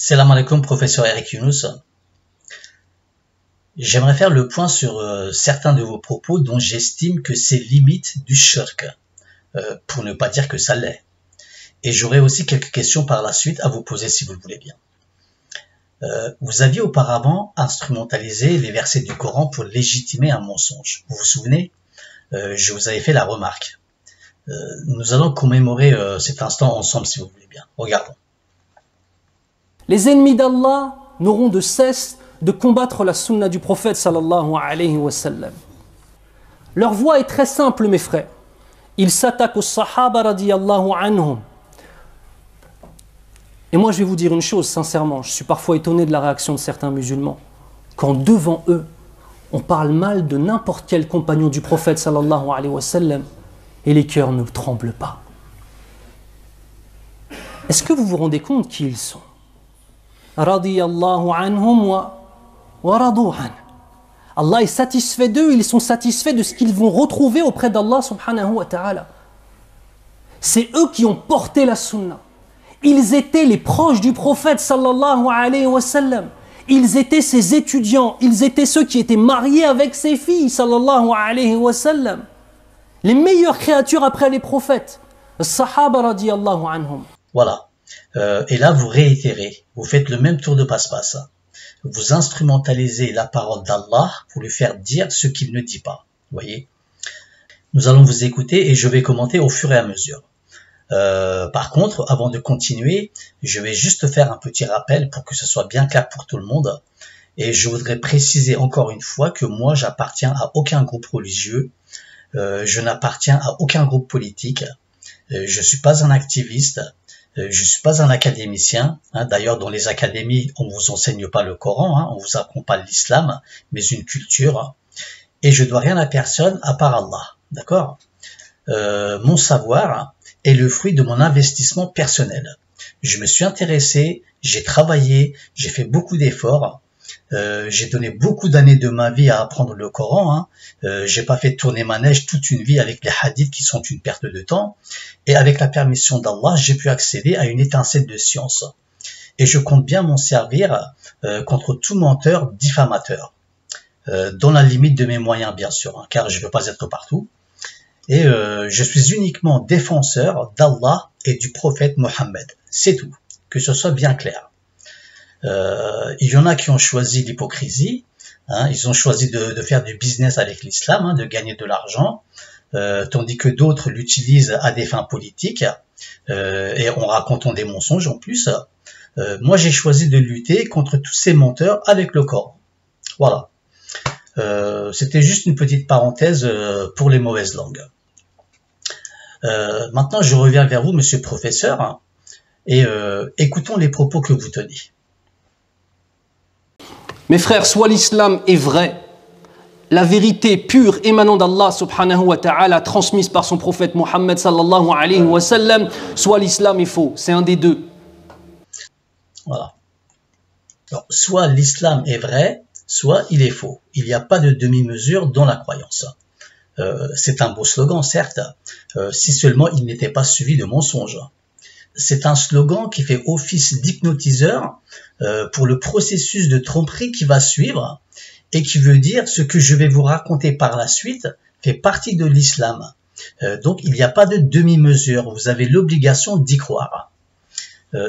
Salam alaikum, professeur Eric Younous. J'aimerais faire le point sur certains de vos propos dont j'estime que c'est limite du shirk, pour ne pas dire que ça l'est. Et j'aurai aussi quelques questions par la suite à vous poser si vous le voulez bien. Vous aviez auparavant instrumentalisé les versets du Coran pour légitimer un mensonge. Vous vous souvenez? Je vous avais fait la remarque. Nous allons commémorer cet instant ensemble si vous voulez bien. Regardons. Les ennemis d'Allah n'auront de cesse de combattre la sunna du prophète sallallahu alayhi wa sallam. Leur voie est très simple, mes frères. Ils s'attaquent aux sahaba radiyallahu anhum. Et moi je vais vous dire une chose sincèrement, je suis parfois étonné de la réaction de certains musulmans. Quand devant eux, on parle mal de n'importe quel compagnon du prophète sallallahu alayhi wa sallam, et les cœurs ne tremblent pas. Est-ce que vous vous rendez compte qui ils sont? Radiyallahu anhum wa radu an. Allah est satisfait d'eux, ils sont satisfaits de ce qu'ils vont retrouver auprès d'Allah subhanahu wa ta'ala. C'est eux qui ont porté la sunna. Ils étaient les proches du prophète sallallahu alayhi wa sallam. Ils étaient ses étudiants, ils étaient ceux qui étaient mariés avec ses filles sallallahu alayhi wa sallam. Les meilleures créatures après les prophètes. Sahaba radiyallahu anhum. Voilà. Et là, vous réitérez, vous faites le même tour de passe-passe. Vous instrumentalisez la parole d'Allah pour lui faire dire ce qu'il ne dit pas. Voyez. Nous allons vous écouter et je vais commenter au fur et à mesure. Par contre, avant de continuer, je vais juste faire un petit rappel pour que ce soit bien clair pour tout le monde. Et je voudrais préciser encore une fois que moi, j'appartiens à aucun groupe religieux. Je n'appartiens à aucun groupe politique. Je suis pas un activiste. Je suis pas un académicien. D'ailleurs, dans les académies, on vous enseigne pas le Coran, on vous apprend pas l'islam, mais une culture. Et je dois rien à personne à part Allah. D'accord? Mon savoir est le fruit de mon investissement personnel. Je me suis intéressé, j'ai travaillé, j'ai fait beaucoup d'efforts. J'ai donné beaucoup d'années de ma vie à apprendre le Coran. J'ai pas fait tourner ma neige toute une vie avec les hadiths qui sont une perte de temps. Et avec la permission d'Allah, j'ai pu accéder à une étincelle de science. Et je compte bien m'en servir contre tout menteur diffamateur. Dans la limite de mes moyens, bien sûr, car je ne veux pas être partout. Et je suis uniquement défenseur d'Allah et du prophète Mohammed. C'est tout. Que ce soit bien clair. Il y en a qui ont choisi l'hypocrisie, ils ont choisi de faire du business avec l'islam, de gagner de l'argent, tandis que d'autres l'utilisent à des fins politiques, et en racontant des mensonges en plus. Moi j'ai choisi de lutter contre tous ces menteurs avec le Coran. Voilà. C'était juste une petite parenthèse pour les mauvaises langues. Maintenant je reviens vers vous, monsieur le professeur, et écoutons les propos que vous tenez. Mes frères, soit l'islam est vrai, la vérité pure émanant d'Allah subhanahu wa ta'ala, transmise par son prophète Mohammed sallallahu alayhi wa sallam, soit l'islam est faux. C'est un des deux. Voilà. Alors, soit l'islam est vrai, soit il est faux. Il n'y a pas de demi-mesure dans la croyance. C'est un beau slogan, certes, si seulement il n'était pas suivi de mensonges. C'est un slogan qui fait office d'hypnotiseur pour le processus de tromperie qui va suivre et qui veut dire ce que je vais vous raconter par la suite fait partie de l'islam. Donc il n'y a pas de demi-mesure, vous avez l'obligation d'y croire.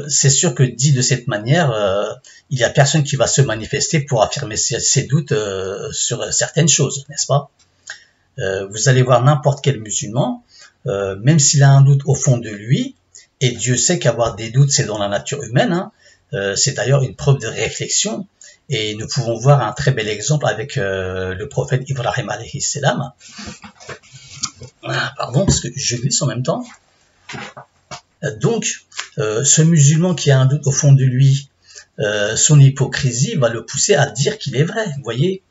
C'est sûr que dit de cette manière, il n'y a personne qui va se manifester pour affirmer ses doutes sur certaines choses, n'est-ce pas? Vous allez voir n'importe quel musulman, même s'il a un doute au fond de lui, et Dieu sait qu'avoir des doutes, c'est dans la nature humaine. C'est d'ailleurs une preuve de réflexion. Et nous pouvons voir un très bel exemple avec le prophète Ibrahim alayhi salam. Pardon, parce que je glisse en même temps. Donc, ce musulman qui a un doute au fond de lui, son hypocrisie va le pousser à dire qu'il est vrai. Vous voyez ?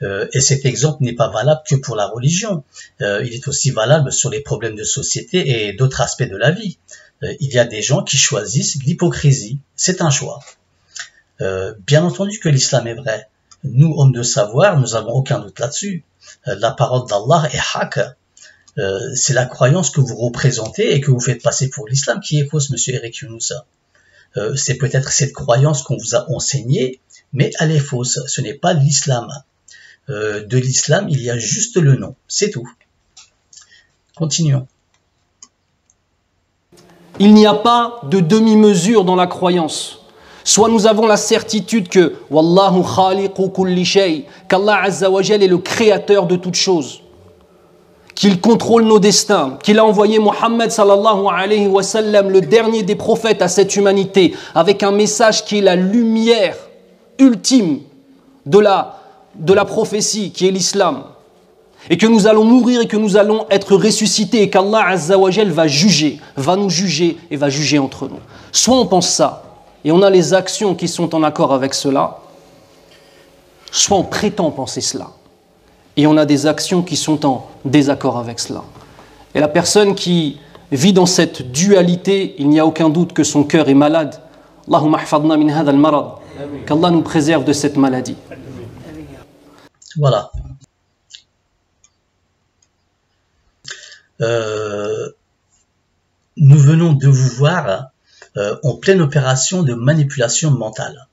Et cet exemple n'est pas valable que pour la religion. Il est aussi valable sur les problèmes de société et d'autres aspects de la vie. Il y a des gens qui choisissent l'hypocrisie. C'est un choix. Bien entendu que l'islam est vrai. Nous, hommes de savoir, nous n'avons aucun doute là-dessus. La parole d'Allah est haq. C'est la croyance que vous représentez et que vous faites passer pour l'islam qui est fausse, monsieur Eric Younous. c'est peut-être cette croyance qu'on vous a enseignée, mais elle est fausse, ce n'est pas l'islam. De l'islam, il y a juste le nom, c'est tout. Continuons. Il n'y a pas de demi-mesure dans la croyance. Soit nous avons la certitude que Wallahu khaliqu kulli shay, qu'Allah Azza wa Jal est le créateur de toutes choses, qu'il contrôle nos destins, qu'il a envoyé Muhammad sallallahu alayhi wa sallam, le dernier des prophètes, à cette humanité, avec un message qui est la lumière ultime de la prophétie, qui est l'islam, et que nous allons mourir et que nous allons être ressuscités, et qu'Allah Azza wa Jal va nous juger et va juger entre nous. Soit on pense ça, et on a les actions qui sont en accord avec cela, soit on prétend penser cela, et on a des actions qui sont en désaccord avec cela. Et la personne qui vit dans cette dualité, il n'y a aucun doute que son cœur est malade. Allahumma hafadna min hadha al-marad. Qu'Allah nous préserve de cette maladie. Voilà. Nous venons de vous voir en pleine opération de manipulation mentale.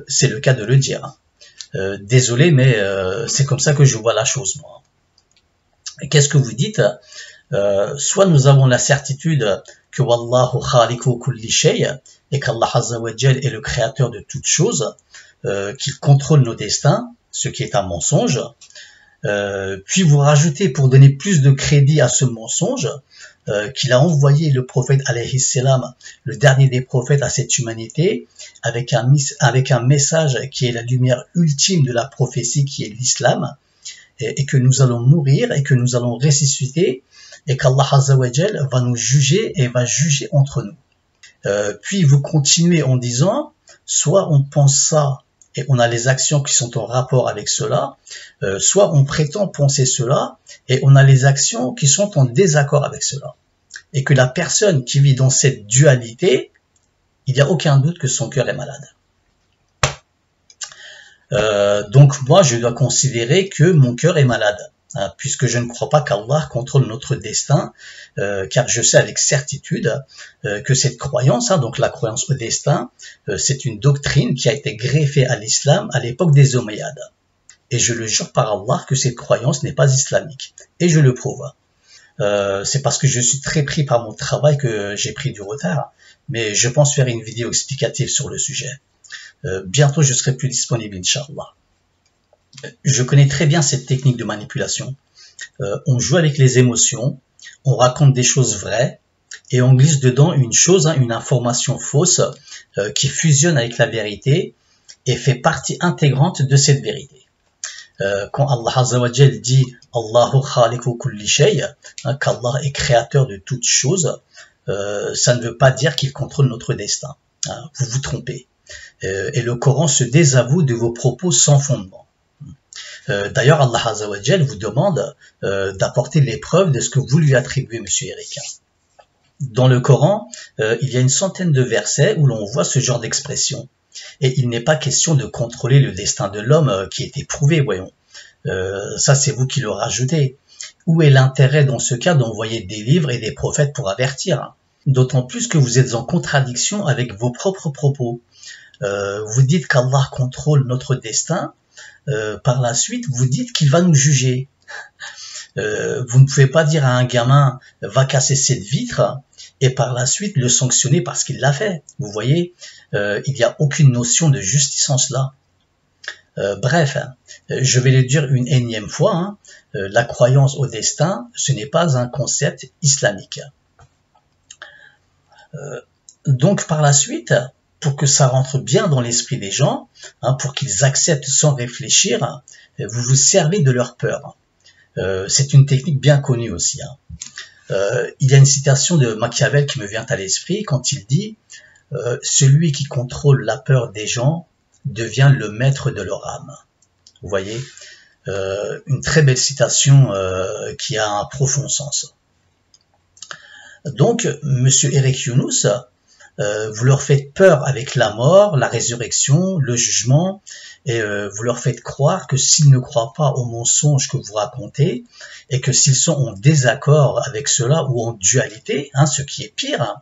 C'est le cas de le dire. Désolé, mais c'est comme ça que je vois la chose, moi. Qu'est-ce que vous dites? Soit nous avons la certitude que Wallahu khaliqu kulli shay, et qu'Allah Azza wa Jal est le créateur de toutes choses, qu'il contrôle nos destins, ce qui est un mensonge. Puis vous rajoutez, pour donner plus de crédit à ce mensonge, qu'il a envoyé le prophète alayhi salam, le dernier des prophètes, à cette humanité, avec un message qui est la lumière ultime de la prophétie, qui est l'islam, et que nous allons mourir et que nous allons ressusciter, et qu'Allah Azza wa Jal va nous juger et va juger entre nous. Puis vous continuez en disant, soit on pense ça et on a les actions qui sont en rapport avec cela, soit on prétend penser cela et on a les actions qui sont en désaccord avec cela. Et que la personne qui vit dans cette dualité, il n'y a aucun doute que son cœur est malade. Donc moi, je dois considérer que mon cœur est malade, hein, puisque je ne crois pas qu'Allah contrôle notre destin, car je sais avec certitude que cette croyance, hein, donc la croyance au destin, c'est une doctrine qui a été greffée à l'islam à l'époque des Omeyyades. Et je le jure par Allah que cette croyance n'est pas islamique. Et je le prouve. C'est parce que je suis très pris par mon travail que j'ai pris du retard, mais je pense faire une vidéo explicative sur le sujet. Bientôt je serai plus disponible, Inch'Allah. Je connais très bien cette technique de manipulation. On joue avec les émotions, on raconte des choses vraies, et on glisse dedans une chose, hein, une information fausse, qui fusionne avec la vérité, et fait partie intégrante de cette vérité. Quand Allah Azza wa Jal dit Allahu khaliqu kulli shay, qu'Allah est créateur de toutes choses, ça ne veut pas dire qu'il contrôle notre destin. Hein, vous vous trompez. Et le Coran se désavoue de vos propos sans fondement. D'ailleurs, Allah Azza wa Jal vous demande d'apporter les preuves de ce que vous lui attribuez, Monsieur Eric. Dans le Coran, il y a une centaine de versets où l'on voit ce genre d'expression. Et il n'est pas question de contrôler le destin de l'homme qui est éprouvé, voyons. Ça, c'est vous qui le rajoutez. Où est l'intérêt dans ce cas d'envoyer des livres et des prophètes pour avertir? D'autant plus que vous êtes en contradiction avec vos propres propos. Vous dites qu'Allah contrôle notre destin. Par la suite, vous dites qu'il va nous juger. Vous ne pouvez pas dire à un gamin « va casser cette vitre » et par la suite le sanctionner parce qu'il l'a fait. Vous voyez, il n'y a aucune notion de justice en cela. Bref, je vais le dire une énième fois, hein, la croyance au destin, ce n'est pas un concept islamique. Donc par la suite, pour que ça rentre bien dans l'esprit des gens, hein, pour qu'ils acceptent sans réfléchir, vous vous servez de leur peur. C'est une technique bien connue aussi. Hein. Il y a une citation de Machiavel qui me vient à l'esprit quand il dit « Celui qui contrôle la peur des gens devient le maître de leur âme ». Vous voyez, une très belle citation qui a un profond sens. Donc, Monsieur Eric Younous, vous leur faites peur avec la mort, la résurrection, le jugement, et vous leur faites croire que s'ils ne croient pas aux mensonges que vous racontez, et que s'ils sont en désaccord avec cela ou en dualité, hein, ce qui est pire,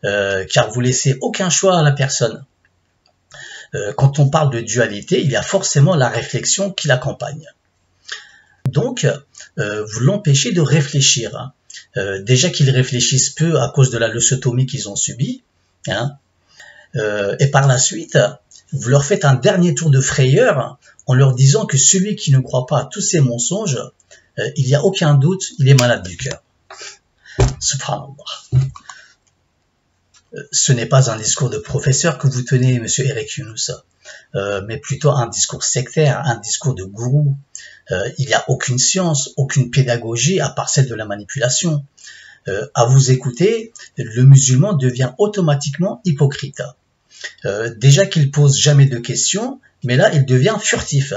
car vous laissez aucun choix à la personne. Quand on parle de dualité, il y a forcément la réflexion qui l'accompagne. Donc, vous l'empêchez de réfléchir. Hein. Déjà qu'ils réfléchissent peu à cause de la leucétomie qu'ils ont subie, hein, et par la suite, vous leur faites un dernier tour de frayeur en leur disant que celui qui ne croit pas à tous ces mensonges, il n'y a aucun doute, il est malade du cœur. Subhanallah. Ce n'est pas un discours de professeur que vous tenez, monsieur Eric Younous, mais plutôt un discours sectaire, un discours de gourou. Il n'y a aucune science, aucune pédagogie à part celle de la manipulation. À vous écouter, le musulman devient automatiquement hypocrite. Déjà qu'il pose jamais de questions, mais là il devient furtif.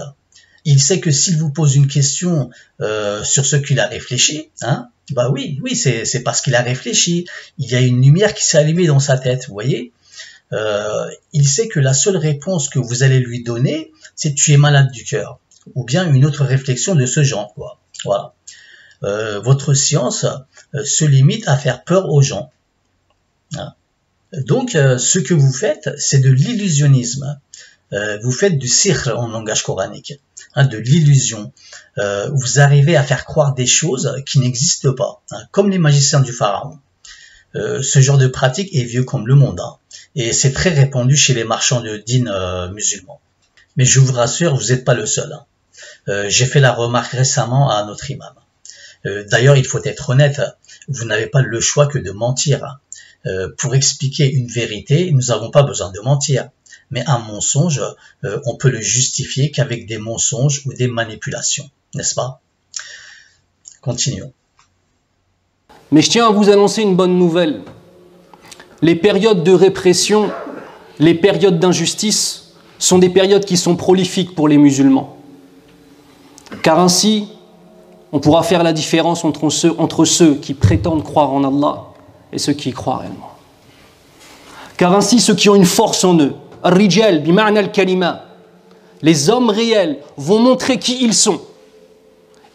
Il sait que s'il vous pose une question sur ce qu'il a réfléchi, hein, bah oui, c'est parce qu'il a réfléchi. Il y a une lumière qui s'est allumée dans sa tête, vous voyez. Il sait que la seule réponse que vous allez lui donner, c'est tu es malade du cœur, ou bien une autre réflexion de ce genre, quoi. Voilà. Votre science se limite à faire peur aux gens. Hein. Donc, ce que vous faites, c'est de l'illusionnisme. Vous faites du sihr en langage coranique, hein, de l'illusion. Vous arrivez à faire croire des choses qui n'existent pas, hein, comme les magiciens du pharaon. Ce genre de pratique est vieux comme le monde, hein, et c'est très répandu chez les marchands de dînes musulmans. Mais je vous rassure, vous n'êtes pas le seul. Hein. J'ai fait la remarque récemment à notre imam. D'ailleurs, il faut être honnête, vous n'avez pas le choix que de mentir. Hein. Pour expliquer une vérité, nous n'avons pas besoin de mentir. Mais un mensonge, on peut le justifier qu'avec des mensonges ou des manipulations, n'est-ce pas? Continuons. Mais je tiens à vous annoncer une bonne nouvelle. Les périodes de répression, les périodes d'injustice sont des périodes qui sont prolifiques pour les musulmans. Car ainsi, on pourra faire la différence entre ceux qui prétendent croire en Allah et ceux qui y croient réellement. Car ainsi, ceux qui ont une force en eux, Ar-Rijal, bima'na al-kalima, les hommes réels vont montrer qui ils sont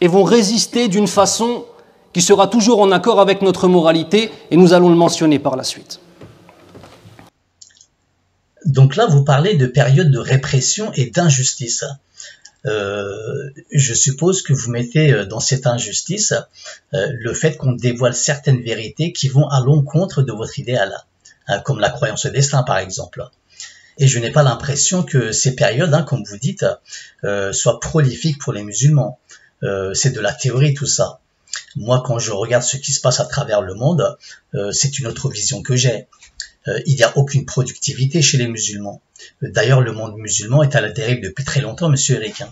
et vont résister d'une façon qui sera toujours en accord avec notre moralité, et nous allons le mentionner par la suite. Donc là, vous parlez de période de répression et d'injustice. Je suppose que vous mettez dans cette injustice le fait qu'on dévoile certaines vérités qui vont à l'encontre de votre idéal, hein, comme la croyance au destin par exemple. Et je n'ai pas l'impression que ces périodes, hein, comme vous dites, soient prolifiques pour les musulmans. C'est de la théorie tout ça. Moi, quand je regarde ce qui se passe à travers le monde, c'est une autre vision que j'ai. Il n'y a aucune productivité chez les musulmans. D'ailleurs, le monde musulman est à la dérive depuis très longtemps, monsieur Eric.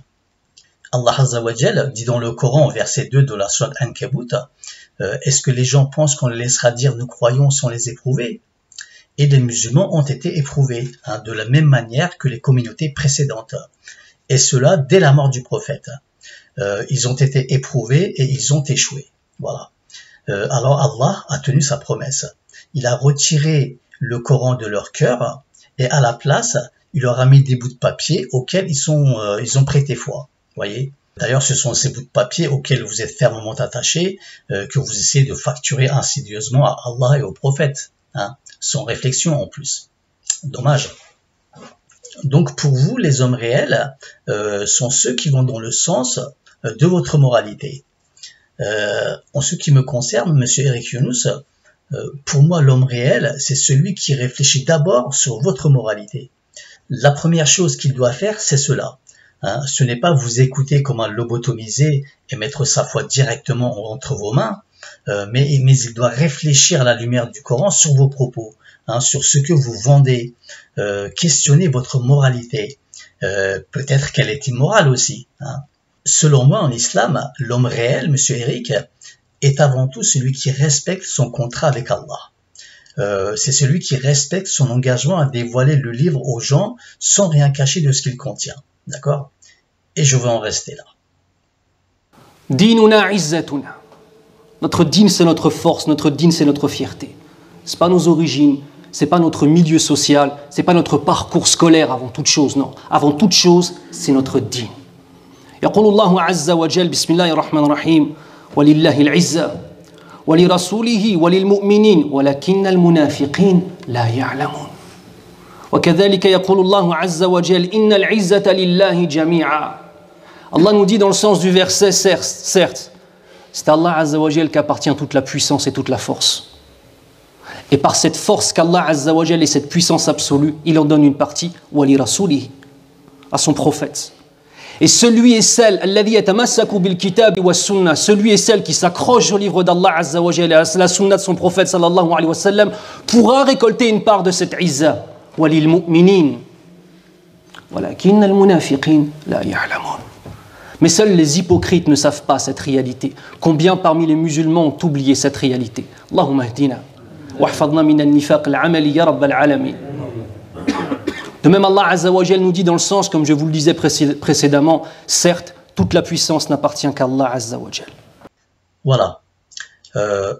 Allah Azza wa Jal dit dans le Coran, verset 2 de la sourate Ankabut, est-ce que les gens pensent qu'on les laissera dire nous croyons sans les éprouver? Et les musulmans ont été éprouvés, hein, de la même manière que les communautés précédentes. Et cela dès la mort du prophète. Ils ont été éprouvés et ils ont échoué. Voilà. Alors Allah a tenu sa promesse. Il a retiré le Coran de leur cœur et à la place, il leur a mis des bouts de papier auxquels ils ont prêté foi. Voyez. D'ailleurs, ce sont ces bouts de papier auxquels vous êtes fermement attachés que vous essayez de facturer insidieusement à Allah et au prophète, hein, sans réflexion en plus. Dommage. Donc pour vous, les hommes réels sont ceux qui vont dans le sens de votre moralité. En ce qui me concerne, monsieur Eric Younous, pour moi, l'homme réel, c'est celui qui réfléchit d'abord sur votre moralité. La première chose qu'il doit faire, c'est cela. Hein, ce n'est pas vous écouter comme un lobotomisé et mettre sa foi directement entre vos mains, mais il doit réfléchir à la lumière du Coran sur vos propos, hein, sur ce que vous vendez, questionner votre moralité. Peut-être qu'elle est immorale aussi. Hein. Selon moi, en islam, l'homme réel, monsieur Eric, est avant tout celui qui respecte son contrat avec Allah. C'est celui qui respecte son engagement à dévoiler le livre aux gens sans rien cacher de ce qu'il contient. D'accord? Et je veux en rester là. Dinuna izzatuna. Notre dîn, c'est notre force, notre dîn, c'est notre fierté. Ce n'est pas nos origines, c'est pas notre milieu social, c'est pas notre parcours scolaire avant toute chose, non. Avant toute chose, c'est notre dîn. يقول الله عز وجل بسم الله الرحمن الرحيم ولله العزة ولرسوله وللمؤمنين ولكن المنافقين لا يعلمون وكذلك يقول الله عز وجل إن العزة لله جميعا. Allah nous dit dans le sens du verset, certes, c'est à Allah Azza wa Jal qu'appartient toute la puissance et toute la force. Et par cette force qu'Allah Azza wa Jal et cette puissance absolue, il en donne une partie, wali rasulihi, à son prophète. Et celui et celle, alladhi yatamassaku bil kitab wa sunnah, celui et celle qui s'accroche au livre d'Allah Azza wa Jal et à la sunna de son prophète sallallahu alayhi wa sallam, pourra récolter une part de cette izza, walil mu'minin. Walakin al-munafiqin la ya'lamun. Mais seuls les hypocrites ne savent pas cette réalité. Combien parmi les musulmans ont oublié cette réalité? Allahumma hdina wahfadna min al-nifaq al-amali ya rabbal alamin. De même, Allah Azza wa Jal nous dit dans le sens, comme je vous le disais précédemment, certes, toute la puissance n'appartient qu'à Allah Azza wa Jal. Voilà.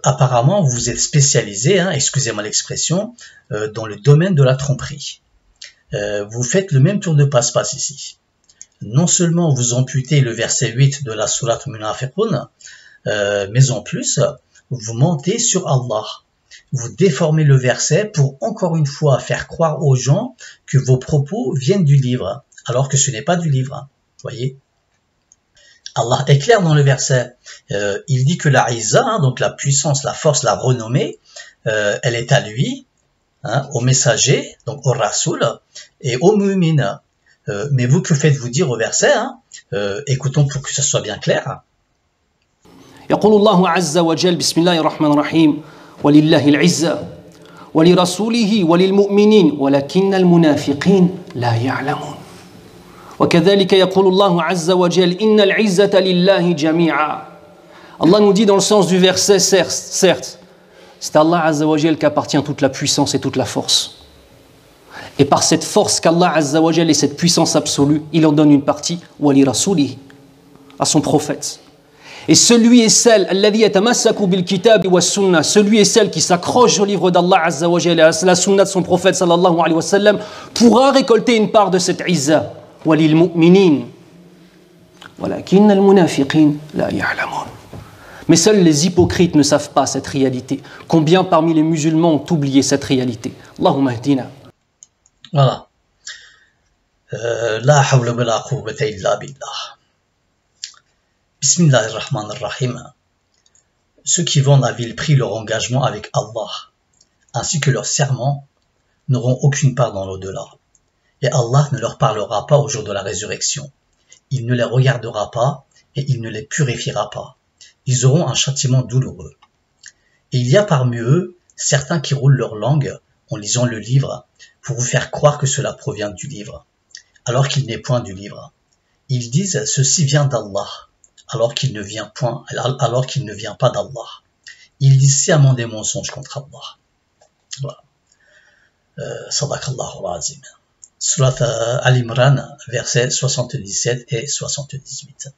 Apparemment, vous êtes spécialisé, excusez-moi l'expression, dans le domaine de la tromperie. Vous faites le même tour de passe-passe ici. Non seulement vous amputez le verset 8 de la sourate Munafiqun, mais en plus, vous mentez sur Allah. Vous déformez le verset pour encore une fois faire croire aux gens que vos propos viennent du livre, alors que ce n'est pas du livre. Voyez, Allah est clair dans le verset. Il dit que la Izza, donc la puissance, la force, la renommée, elle est à lui, au messager, donc au Rasoul, et au Mu'min. Mais vous, que faites-vous dire au verset? Écoutons pour que ce soit bien clair. يقول الله عز وجل بسم الله الرحمن الرحيم ولله العزة ولرسوله وللمؤمنين ولكن المنافقين لا يعلمون وكذلك يقول الله عز وجل إن العزة لله جميعا. Allah nous dit dans le sens du verset, certes, c'est à Allah Azza wa Jal qu'appartient toute la puissance et toute la force. Et par cette force qu'Allah Azza wa Jal et cette puissance absolue, il en donne une partie, wali rasulihi, à son prophète. Et celui et celle, alladhi yatamassaku bil kitab wa sunnah, celui et celle qui s'accroche au livre d'Allah Azza wa Jal et à la sunna de son prophète sallallahu alayhi wa sallam, pourra récolter une part de cette izza, walil mu'minin. Walakin al-munafiqin la ya'lamun. Mais seuls les hypocrites ne savent pas cette réalité. Combien parmi les musulmans ont oublié cette réalité? Allahumma hdina. Voilà. La hawla wa la quwwata illa billah. Bismillahirrahmanirrahim. Ceux qui vendent à vil prix leur engagement avec Allah, ainsi que leur serment, n'auront aucune part dans l'au-delà. Et Allah ne leur parlera pas au jour de la résurrection. Il ne les regardera pas et il ne les purifiera pas. Ils auront un châtiment douloureux. Et il y a parmi eux certains qui roulent leur langue en lisant le livre pour vous faire croire que cela provient du livre, alors qu'il n'est point du livre. Ils disent « ceci vient d'Allah », alors qu'il ne vient pas d'Allah. Ils disent sciemment des mensonges contre Allah. Voilà. Sadaqallahu al-Azim. Surat Al-Imran, versets 77 et 78.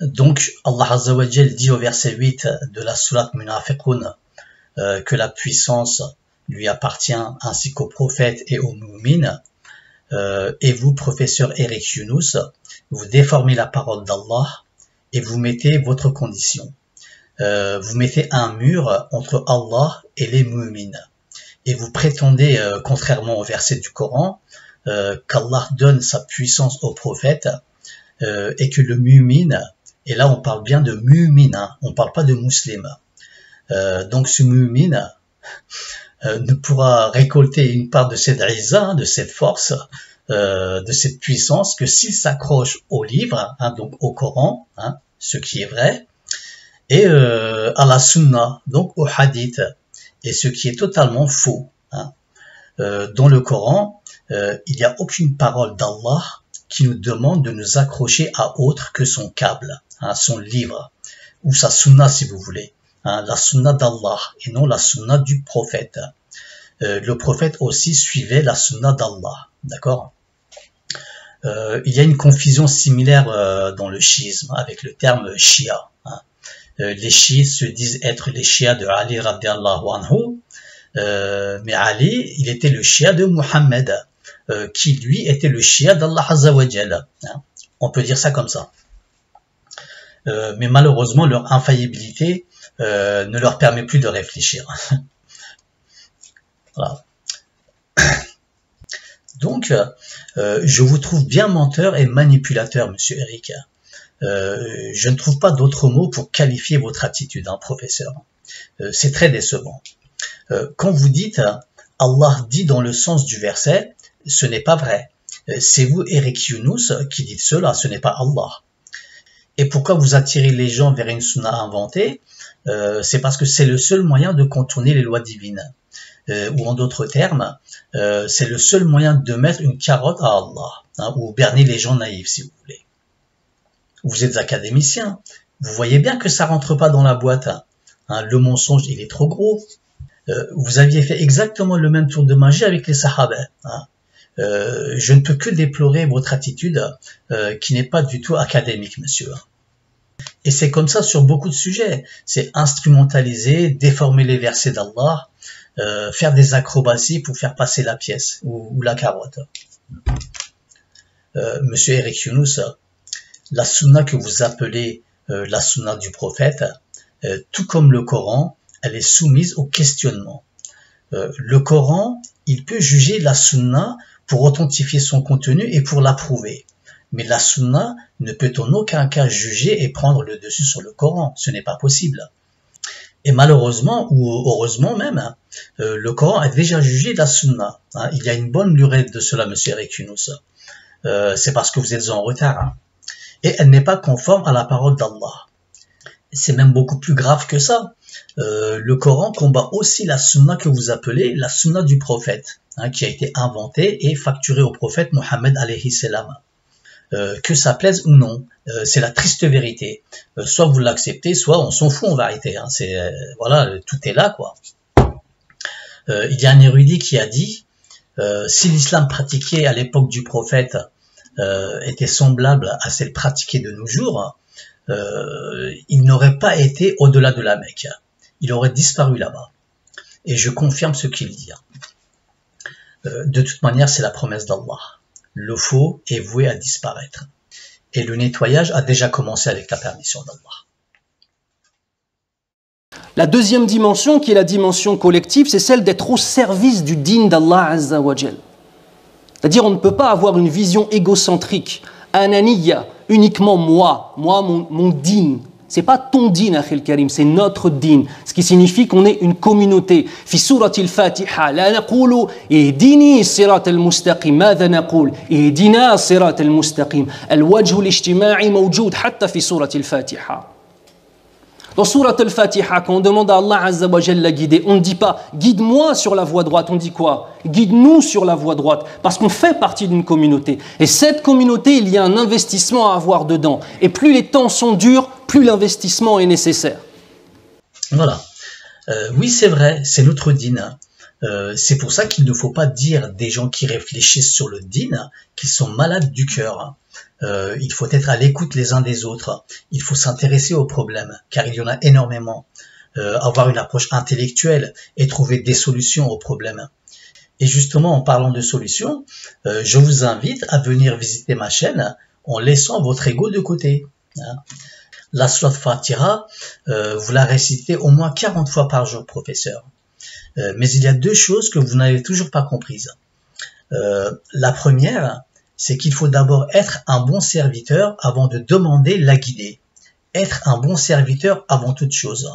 Donc, Allah Azza wa Jal dit au verset 8 de la Surat Munafiqun que la puissance lui appartient ainsi qu'aux prophètes et aux mu'mines. Et vous, professeur Eric Yunus, vous déformez la parole d'Allah et vous mettez votre condition. Vous mettez un mur entre Allah et les mu'mines. Et vous prétendez, contrairement au verset du Coran, qu'Allah donne sa puissance aux prophètes et que le mu'min, et là on parle bien de mu'min, on ne parle pas de musulman. Donc ce mu'min ne pourra récolter une part de cette izza, de cette force, de cette puissance, que s'il s'accroche au livre, donc au Coran, ce qui est vrai, et à la sunna, donc au hadith, et ce qui est totalement faux. Dans le Coran, il n'y a aucune parole d'Allah qui nous demande de nous accrocher à autre que son câble, son livre, ou sa sunna si vous voulez, la sunna d'Allah et non la sunna du prophète. Le prophète aussi suivait la sunna d'Allah, d'accord? Il y a une confusion similaire dans le chiisme avec le terme shia. Les chiites se disent être les chiites de Ali radiallahu anhu, Mais Ali, il était le chia de Muhammad, qui lui était le chia d'Allah Azza wa Jalla. Hein. On peut dire ça comme ça. Mais malheureusement, leur infaillibilité ne leur permet plus de réfléchir. Voilà. Donc, je vous trouve bien menteur et manipulateur, monsieur Eric. Je ne trouve pas d'autres mots pour qualifier votre attitude, hein, professeur. C'est très décevant. Quand vous dites « Allah dit dans le sens du verset », ce n'est pas vrai. C'est vous, Eric Younous, qui dites cela, ce n'est pas Allah. Et pourquoi vous attirez les gens vers une sunna inventée? C'est parce que c'est le seul moyen de contourner les lois divines. Ou en d'autres termes, c'est le seul moyen de mettre une carotte à Allah, hein, ou berner les gens naïfs, si vous voulez. Vous êtes académicien, vous voyez bien que ça rentre pas dans la boîte. Hein, le mensonge, il est trop gros. Vous aviez fait exactement le même tour de magie avec les Sahaba. Hein. Je ne peux que déplorer votre attitude qui n'est pas du tout académique, monsieur. Et c'est comme ça sur beaucoup de sujets. C'est instrumentaliser, déformer les versets d'Allah, faire des acrobaties pour faire passer la pièce ou la carotte. Monsieur Eric Younous, la sunna que vous appelez la sunna du prophète, tout comme le Coran, elle est soumise au questionnement. Le Coran, il peut juger la sunna pour authentifier son contenu et pour l'approuver. Mais la sunna ne peut en aucun cas juger et prendre le dessus sur le Coran. Ce n'est pas possible. Et malheureusement, ou heureusement même, le Coran a déjà jugé la sunna. Hein. Il y a une bonne lurette de cela, monsieur Eric Younous. C'est parce que vous êtes en retard. Hein. Et elle n'est pas conforme à la parole d'Allah. C'est même beaucoup plus grave que ça. Le Coran combat aussi la sunna que vous appelez la sunna du prophète, hein, qui a été inventée et facturée au prophète Mohammed alayhi salam. Que ça plaise ou non, c'est la triste vérité. Soit vous l'acceptez, soit on s'en fout en vérité. Hein. Voilà, tout est là, quoi. Il y a un érudit qui a dit si l'islam pratiqué à l'époque du prophète était semblable à celle pratiquée de nos jours, il n'aurait pas été au-delà de la Mecque. Il aurait disparu là-bas. Et je confirme ce qu'il dit. De toute manière, c'est la promesse d'Allah. Le faux est voué à disparaître. Et le nettoyage a déjà commencé avec la permission d'Allah. La deuxième dimension, qui est la dimension collective, c'est celle d'être au service du din d'Allah Azza wa Jal. C'est-à-dire, on ne peut pas avoir une vision égocentrique, ananiya, uniquement moi, mon din. C'est pas ton din, Akhil Karim, c'est notre din. Ce qui signifie qu'on est une communauté. Fi surat al-Fatiha, la naqulu ihdini sirat al-mustaqim. Madha naqul ihdina sirat al-mustaqim. Al-wajh al-ijtima'i mawjoud hatta fi surat al-Fatiha. Dans surat al-Fatiha, quand on demande à Allah Azza wa Jalla la guider, on ne dit pas « guide-moi sur la voie droite », on dit quoi ? « Guide-nous sur la voie droite », parce qu'on fait partie d'une communauté. Et cette communauté, il y a un investissement à avoir dedans. Et plus les temps sont durs, plus l'investissement est nécessaire. Voilà. Oui, c'est vrai, c'est notre din. C'est pour ça qu'il ne faut pas dire des gens qui réfléchissent sur le din qu'ils sont malades du cœur. Il faut être à l'écoute les uns des autres. Il faut s'intéresser aux problèmes, car il y en a énormément. Avoir une approche intellectuelle et trouver des solutions aux problèmes. Et justement, en parlant de solutions, je vous invite à venir visiter ma chaîne en laissant votre ego de côté. La Surat Fatiha, vous la récitez au moins 40 fois par jour, professeur. Mais il y a deux choses que vous n'avez toujours pas comprises. La première, c'est qu'il faut d'abord être un bon serviteur avant de demander la guider. Être un bon serviteur avant toute chose.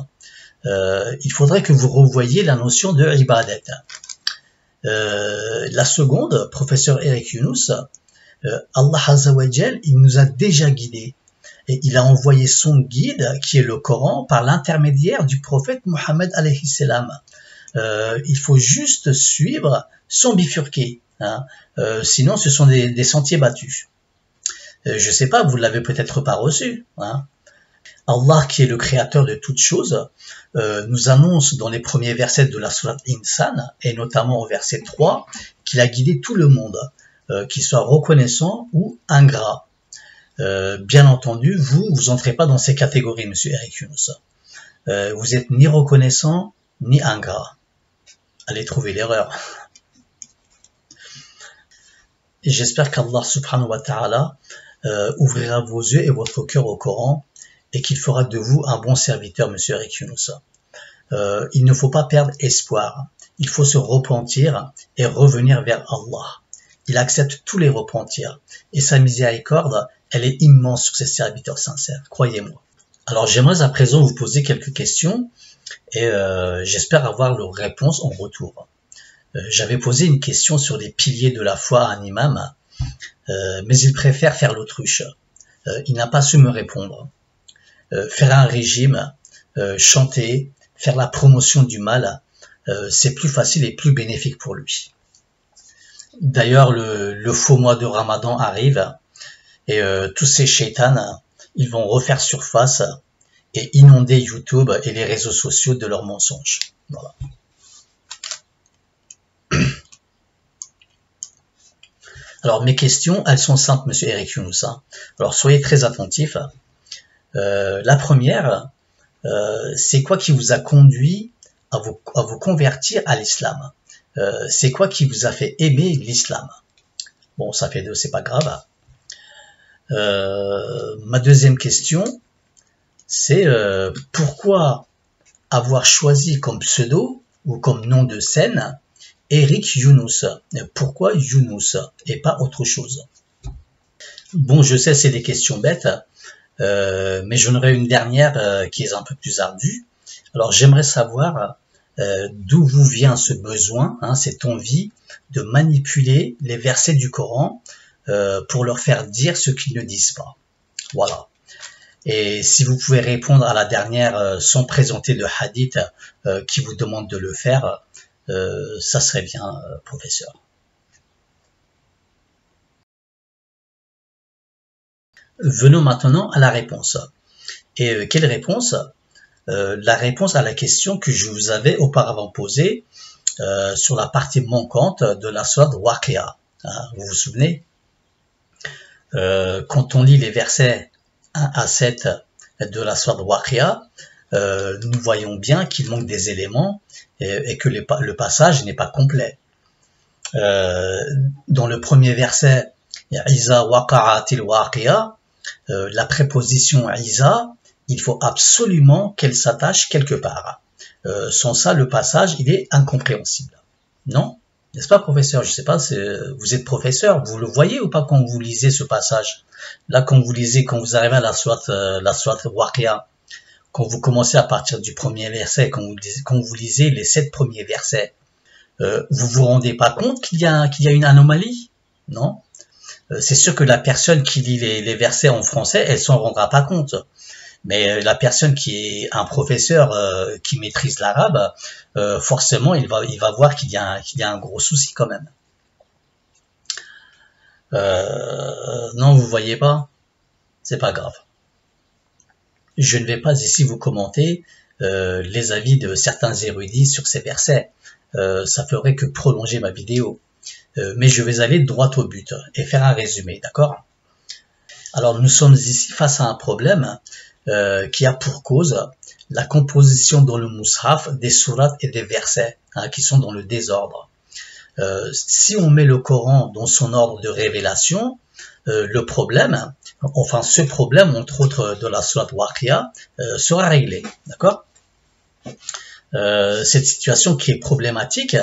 Il faudrait que vous revoyiez la notion de ibadat. La seconde, professeur Eric Younous, Allah Azza wa Jal, il nous a déjà guidés. Et il a envoyé son guide, qui est le Coran, par l'intermédiaire du prophète Mohammed alayhi salam. Il faut juste suivre sans bifurquer. Hein. Sinon, ce sont des sentiers battus. Je sais pas, vous l'avez peut-être pas reçu. Hein. Allah, qui est le créateur de toutes choses, nous annonce dans les premiers versets de la Sourate Insan, et notamment au verset 3, qu'il a guidé tout le monde, qu'il soit reconnaissant ou ingrat. Bien entendu, vous entrez pas dans ces catégories, monsieur Eric Younous. Vous êtes ni reconnaissant, ni ingrat. allez trouver l'erreur. Et j'espère qu'Allah subhanahu wa ta'ala ouvrira vos yeux et votre cœur au Coran et qu'il fera de vous un bon serviteur, monsieur Eric Younous. Il ne faut pas perdre espoir. Il faut se repentir et revenir vers Allah. Il accepte tous les repentirs et sa miséricorde, elle est immense sur ses serviteurs sincères, croyez-moi. Alors j'aimerais à présent vous poser quelques questions et j'espère avoir leurs réponses en retour. J'avais posé une question sur les piliers de la foi à un imam, mais il préfère faire l'autruche. Il n'a pas su me répondre. Faire un régime, chanter, faire la promotion du mal, c'est plus facile et plus bénéfique pour lui. D'ailleurs, le faux mois de Ramadan arrive et tous ces shaitans, ils vont refaire surface et inonder YouTube et les réseaux sociaux de leurs mensonges. Voilà. Alors mes questions, elles sont simples, monsieur Eric Younous. Alors soyez très attentifs. La première, c'est quoi qui vous a conduit à vous convertir à l'islam? C'est quoi qui vous a fait aimer l'islam? Bon, ça fait deux, c'est pas grave. Ma deuxième question, c'est pourquoi avoir choisi comme pseudo ou comme nom de scène Eric Younous? Pourquoi Younous et pas autre chose? Bon, je sais, c'est des questions bêtes, mais j'en aurais une dernière qui est un peu plus ardue. Alors, j'aimerais savoir d'où vous vient ce besoin, cette envie de manipuler les versets du Coran pour leur faire dire ce qu'ils ne disent pas. Voilà. Et si vous pouvez répondre à la dernière sans présenter le hadith qui vous demande de le faire, ça serait bien, professeur. Venons maintenant à la réponse. Et quelle réponse? La réponse à la question que je vous avais auparavant posée sur la partie manquante de la sourate Waqi'a. Vous vous souvenez? Quand on lit les versets 1 à 7 de la sourate Waqi'a, nous voyons bien qu'il manque des éléments et que le passage n'est pas complet. Dans le premier verset, Iza waqa'atil waqi'a, la préposition Iza, il faut absolument qu'elle s'attache quelque part. Sans ça, le passage, il est incompréhensible. Non? N'est-ce pas, professeur? Je sais pas, vous êtes professeur, vous le voyez ou pas quand vous lisez ce passage? Là, quand vous arrivez à la sourate Waqi'a, quand vous commencez à partir du premier verset, quand vous lisez les 7 premiers versets, vous vous rendez pas compte qu'il y a une anomalie? Non? C'est sûr que la personne qui lit les versets en français, elle s'en rendra pas compte. Mais la personne qui est un professeur qui maîtrise l'arabe, forcément, il va voir qu'il y a un gros souci quand même. Non, vous voyez pas? C'est pas grave. Je ne vais pas ici vous commenter les avis de certains érudits sur ces versets. Ça ferait que prolonger ma vidéo. Mais je vais aller droit au but et faire un résumé, d'accord? Alors, nous sommes ici face à un problème qui a pour cause la composition dans le Mus'haf des sourates et des versets qui sont dans le désordre. Si on met le Coran dans son ordre de révélation, ce problème, entre autres de la sourate Waqi'a, sera réglé, d'accord? Cette situation qui est problématique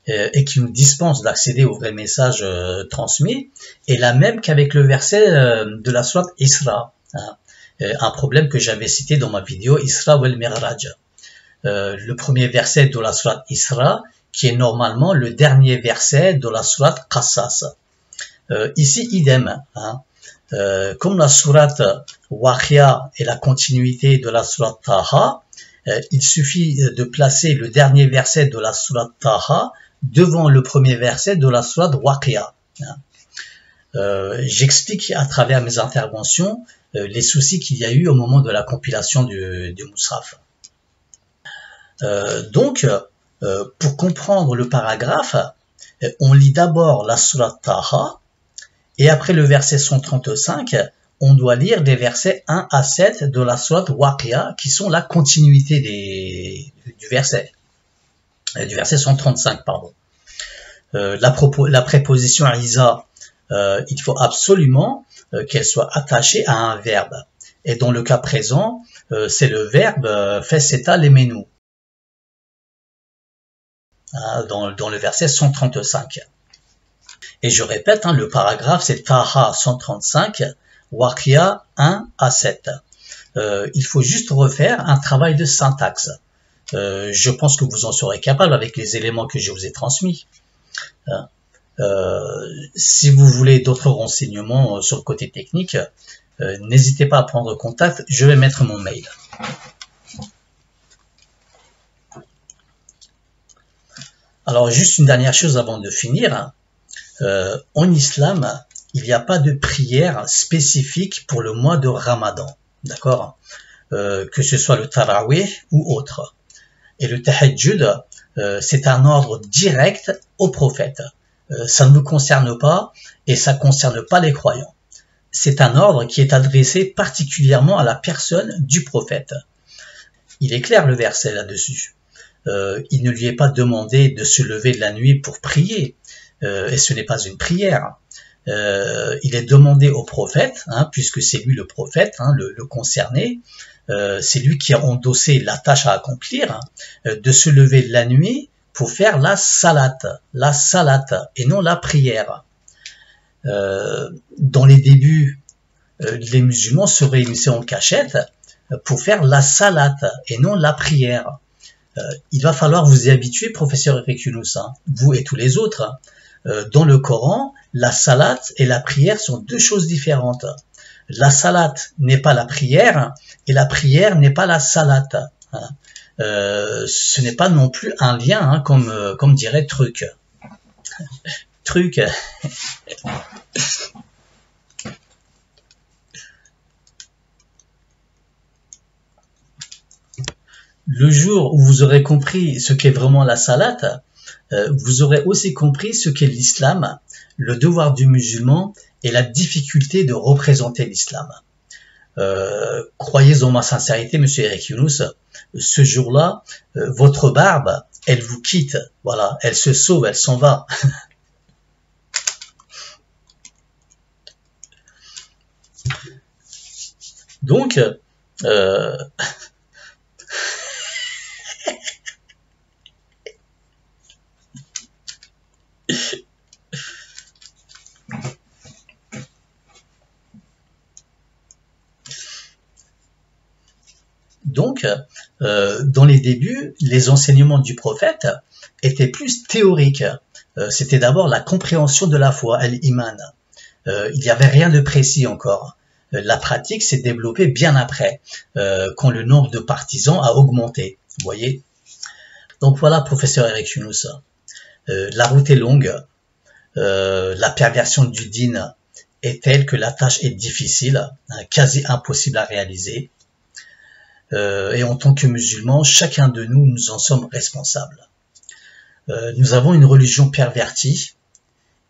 et qui nous dispense d'accéder au vrai message transmis est la même qu'avec le verset de la sourate Isra, un problème que j'avais cité dans ma vidéo Isra wal Mi'raj. Le premier verset de la sourate Isra, qui est normalement le dernier verset de la sourate Qassas. Ici, idem. Comme la sourate Waqi'a est la continuité de la sourate Taha, il suffit de placer le dernier verset de la sourate Taha devant le premier verset de la sourate Waqi'a. J'explique à travers mes interventions les soucis qu'il y a eu au moment de la compilation du Mus'haf. Donc, pour comprendre le paragraphe, on lit d'abord la sourate Taha, et après le verset 135, on doit lire des versets 1 à 7 de la sourate Waqi'a, qui sont la continuité du verset. du verset 135, pardon. La préposition Isa, il faut absolument qu'elle soit attachée à un verbe. Et dans le cas présent, c'est le verbe Feseta Lemenu, dans le verset 135. Et je répète, le paragraphe c'est Taha 135, Waqiya 1 à 7. Il faut juste refaire un travail de syntaxe. Je pense que vous en serez capable avec les éléments que je vous ai transmis. Si vous voulez d'autres renseignements sur le côté technique, n'hésitez pas à prendre contact, je vais mettre mon mail. Alors juste une dernière chose avant de finir, en islam, il n'y a pas de prière spécifique pour le mois de Ramadan, d'accord, que ce soit le Tarawih ou autre. Et le Tahajjud, c'est un ordre direct au prophète. Ça ne vous concerne pas et ça ne concerne pas les croyants. C'est un ordre qui est adressé particulièrement à la personne du prophète. Il est clair le verset là-dessus. Il ne lui est pas demandé de se lever de la nuit pour prier, et ce n'est pas une prière. Il est demandé au prophète, puisque c'est lui le prophète, le concerné, c'est lui qui a endossé la tâche à accomplir, de se lever de la nuit pour faire la salat, et non la prière. Dans les débuts, les musulmans se réunissaient en cachette pour faire la salat et non la prière. Il va falloir vous y habituer, professeur Eric Younous, vous et tous les autres. Dans le Coran, la salat et la prière sont deux choses différentes. La salat n'est pas la prière et la prière n'est pas la salat. Ce n'est pas non plus un lien, comme dirait Truc. Truc. Le jour où vous aurez compris ce qu'est vraiment la salat, vous aurez aussi compris ce qu'est l'islam, le devoir du musulman et la difficulté de représenter l'islam. Croyez en ma sincérité, monsieur Eric Younous, ce jour-là, votre barbe, elle vous quitte, voilà, elle se sauve, elle s'en va. Donc, dans les débuts, les enseignements du prophète étaient plus théoriques. C'était d'abord la compréhension de la foi, al-iman. Il n'y avait rien de précis encore. La pratique s'est développée bien après, quand le nombre de partisans a augmenté. Vous voyez ? Donc voilà, professeur Eric Younous. La route est longue. La perversion du dîn est telle que la tâche est difficile, quasi impossible à réaliser. Et en tant que musulmans, chacun de nous, nous en sommes responsables. Nous avons une religion pervertie,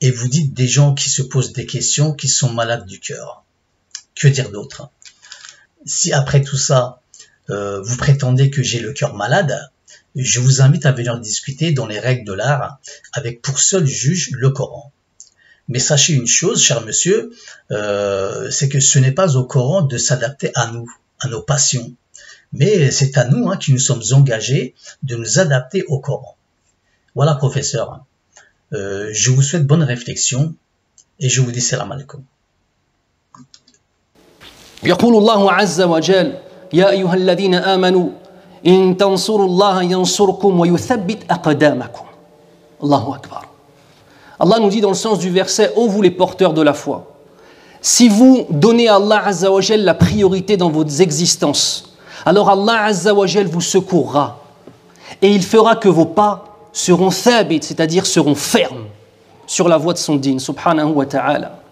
et vous dites des gens qui se posent des questions, qui sont malades du cœur. Que dire d'autre? Si après tout ça, vous prétendez que j'ai le cœur malade, je vous invite à venir discuter dans les règles de l'art, avec pour seul juge le Coran. Mais sachez une chose, cher monsieur, c'est que ce n'est pas au Coran de s'adapter à nous, à nos passions. Mais c'est à nous qui nous sommes engagés de nous adapter au Coran. Voilà, professeur. Je vous souhaite bonne réflexion et je vous dis salam alaikum. يقول الله عز وجل يا أيها الذين آمنوا إن تنصروا الله ينصركم ويثبت أقدامكم. Allahu Akbar. Allah nous dit dans le sens du verset, ô vous les porteurs de la foi, si vous donnez à Allah Azza wa Jal la priorité dans vos existences, alors Allah Azza wa Jal vous secourra et il fera que vos pas seront thabit, c'est-à-dire seront fermes sur la voie de son dîn, subhanahu wa ta'ala.